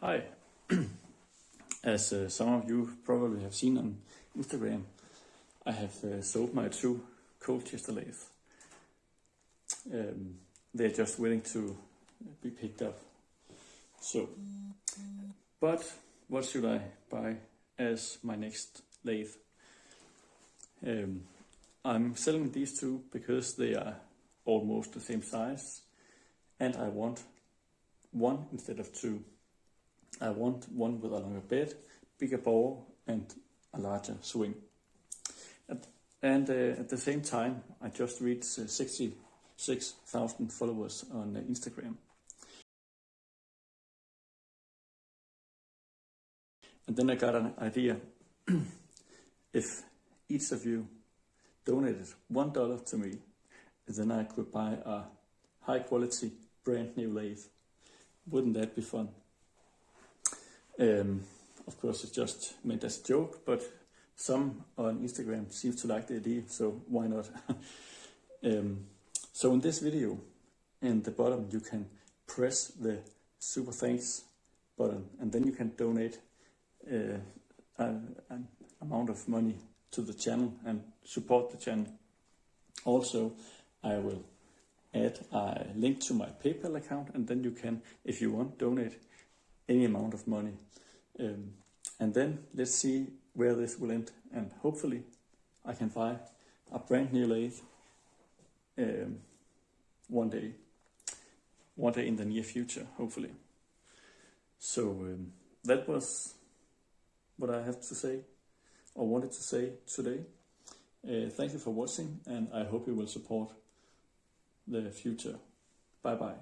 Hi. As some of you probably have seen on Instagram, I have sold my two Colchester lathes. They're just waiting to be picked up. But what should I buy as my next lathe? I'm selling these two because they are almost the same size, and I want one instead of two. I want one with a longer bed, bigger bore, and a larger swing. At the same time, I just reached 66,000 followers on Instagram. And then I got an idea. If each of you donated $1 to me, then I could buy a high quality brand new lathe. Wouldn't that be fun? Of course, it's just meant as a joke, but some on Instagram seem to like the idea, so why not? So in this video, in the bottom, you can press the super thanks button, and then you can donate an amount of money to the channel and support the channel. Also, I will add a link to my PayPal account, and then you can, if you want, donate any amount of money. And then let's see where this will end, and hopefully I can buy a brand new lathe one day in the near future, hopefully. So that was what I have to say, or wanted to say today. Thank you for watching, and I hope you will support the future. Bye bye.